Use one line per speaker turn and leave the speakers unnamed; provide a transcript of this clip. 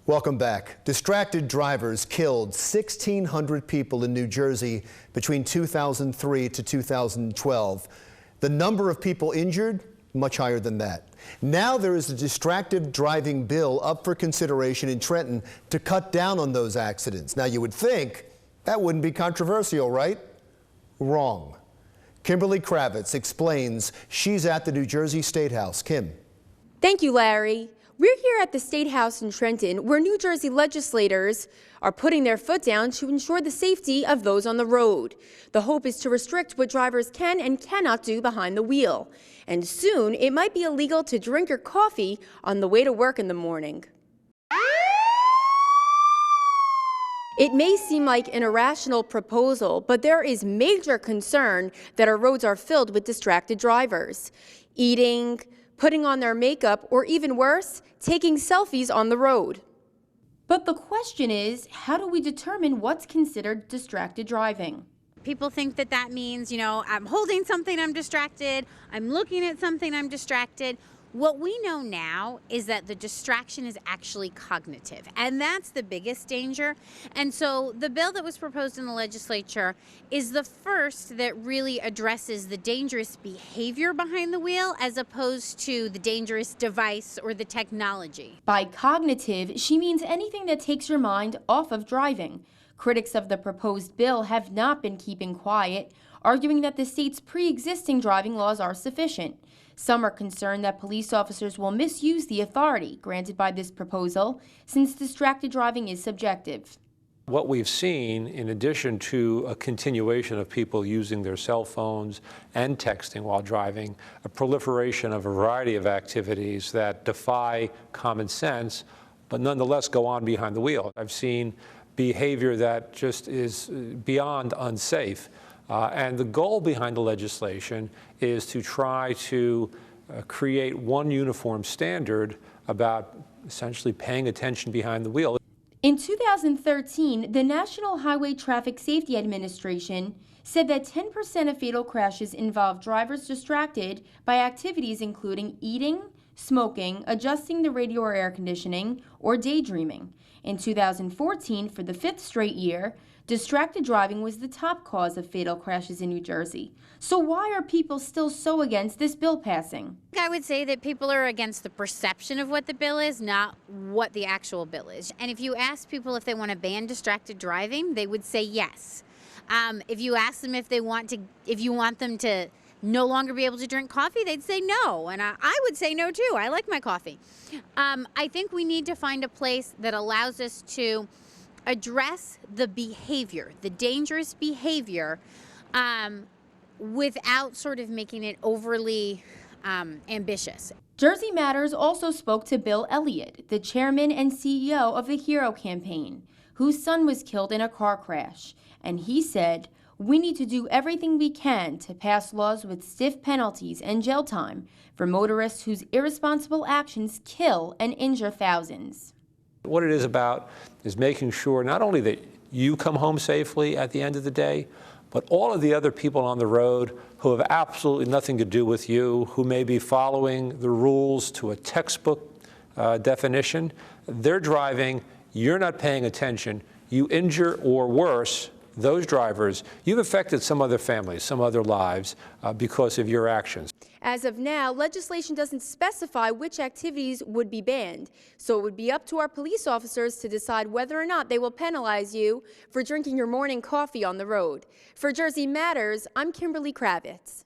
Welcome back. Distracted drivers killed 1,600 people in New Jersey between 2003 to 2012. The number of people injured, much higher than that. Now there is a distracted driving bill up for consideration in Trenton to cut down on those accidents. Now you would think that wouldn't be controversial, right? Wrong. Kimberly Kravitz explains. She's at the New Jersey State House. Kim.
Thank you, Larry. We're here at the State House in Trenton, where New Jersey legislators are putting their foot down to ensure the safety of those on the road. The hope is to restrict what drivers can and cannot do behind the wheel. And soon, it might be illegal to drink your coffee on the way to work in the morning. It may seem like an irrational proposal, but there is major concern that our roads are filled with distracted drivers. Eating, putting on their makeup, or even worse, taking selfies on the road. But the question is, how do we determine what's considered distracted driving?
People think that that means, I'm holding something, I'm distracted, I'm looking at something, I'm distracted. What we know now is that the distraction is actually cognitive, and that's the biggest danger. And so the bill that was proposed in the legislature is the first that really addresses the dangerous behavior behind the wheel as opposed to the dangerous device or the technology.
By cognitive, she means anything that takes your mind off of driving. Critics of the proposed bill have not been keeping quiet, arguing that the state's pre-existing driving laws are sufficient. Some are concerned that police officers will misuse the authority granted by this proposal, since distracted driving is subjective.
What we've seen, in addition to a continuation of people using their cell phones and texting while driving, a proliferation of a variety of activities that defy common sense, but nonetheless go on behind the wheel. I've seen behavior that just is beyond unsafe. And the goal behind the legislation is to try to create one uniform standard about essentially paying attention behind the wheel.
In 2013, the National Highway Traffic Safety Administration said that 10% of fatal crashes involve drivers distracted by activities including eating, smoking, adjusting the radio or air conditioning, or daydreaming. In 2014, for the 5th straight year, distracted driving was the top cause of fatal crashes in New Jersey. So why are people still so against this bill passing?
I would say that people are against the perception of what the bill is, not what the actual bill is. And if you ask people if they want to ban distracted driving, they would say yes. If you ask them if you want them to no longer be able to drink coffee, they'd say no. And I would say no too. I like my coffee. I think we need to find a place that allows us to address the behavior, the dangerous behavior, without sort of making it overly ambitious.
Jersey Matters also spoke to Bill Elliott, the chairman and CEO of the Hero campaign, whose son was killed in a car crash. And he said, "We need to do everything we can to pass laws with stiff penalties and jail time for motorists whose irresponsible actions kill and injure thousands."
What it is about is making sure not only that you come home safely at the end of the day, but all of the other people on the road who have absolutely nothing to do with you, who may be following the rules to a textbook definition, they're driving, you're not paying attention, you injure or worse those drivers, you've affected some other families, some other lives because of your actions.
As of now, legislation doesn't specify which activities would be banned, so it would be up to our police officers to decide whether or not they will penalize you for drinking your morning coffee on the road. For Jersey Matters, I'm Kimberly Kravitz.